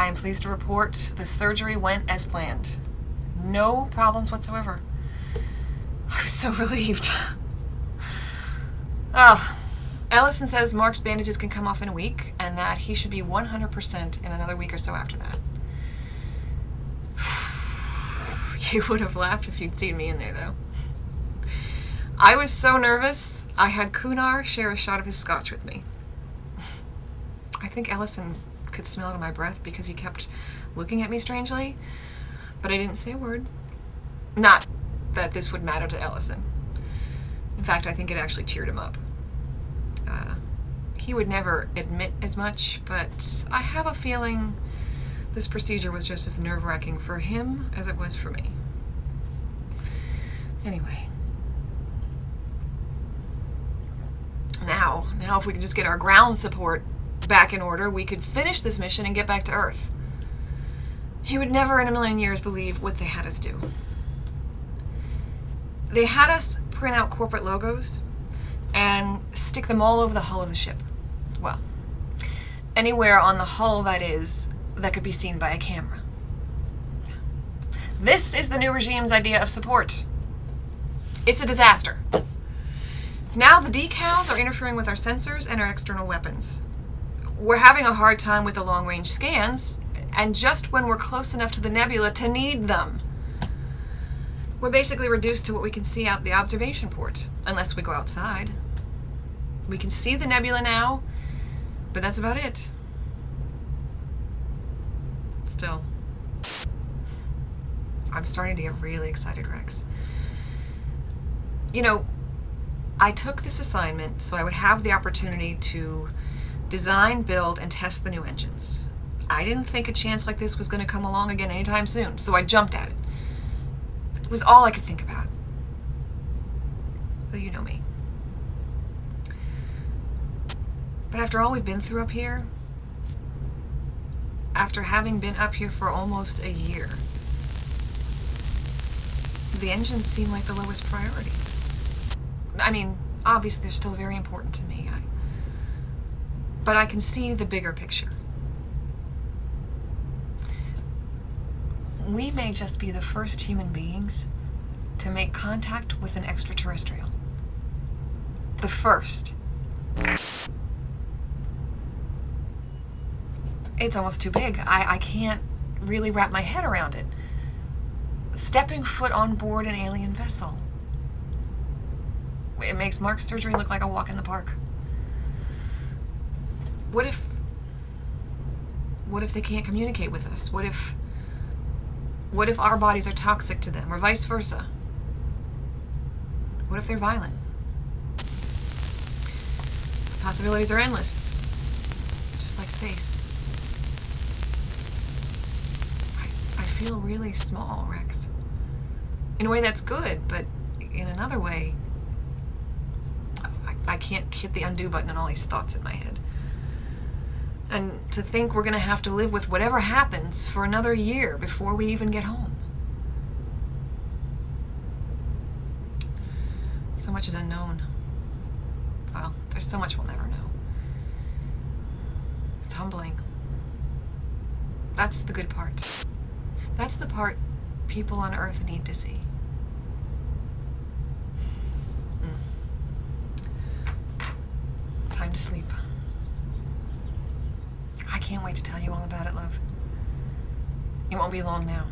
I am pleased to report the surgery went as planned. No problems whatsoever. I was so relieved. Oh, Ellison says Mark's bandages can come off in a week and that he should be 100% in another week or so after that. You would have laughed if you'd seen me in there, though. I was so nervous, I had Kunar share a shot of his scotch with me. I think Ellison could smell it in my breath because he kept looking at me strangely, but I didn't say a word. Not that this would matter to Ellison. In fact, I think it actually cheered him up. He would never admit as much, but I have a feeling this procedure was just as nerve-wracking for him as it was for me. Anyway. Now if we can just get our ground support back in order, we could finish this mission and get back to Earth. He would never in a million years believe what they had us do. They had us print out corporate logos and stick them all over the hull of the ship. Well, anywhere on the hull, that is, that could be seen by a camera. This is the new regime's idea of support. It's a disaster. Now the decals are interfering with our sensors and our external weapons. We're having a hard time with the long-range scans, and just when we're close enough to the nebula to need them, we're basically reduced to what we can see out the observation port, unless we go outside. We can see the nebula now, but that's about it. Still, I'm starting to get really excited, Rex. You know, I took this assignment so I would have the opportunity to design, build, and test the new engines. I didn't think a chance like this was going to come along again anytime soon, so I jumped at it. It was all I could think about. Though you know me. But after all we've been through up here, after having been up here for almost a year, the engines seem like the lowest priority. I mean, obviously they're still very important to me, but I can see the bigger picture. We may just be the first human beings to make contact with an extraterrestrial. The first. It's almost too big. I can't really wrap my head around it. Stepping foot on board an alien vessel. It makes Mark's surgery look like a walk in the park. What if they can't communicate with us? What if our bodies are toxic to them, or vice versa? What if they're violent? The possibilities are endless, just like space. I feel really small, Rex. In a way that's good, but in another way, I can't hit the undo button on all these thoughts in my head. And to think we're going to have to live with whatever happens for another year before we even get home. So much is unknown. Well, there's so much we'll never know. It's humbling. That's the good part. That's the part people on Earth need to see. Time to sleep. I can't wait to tell you all about it, love. It won't be long now.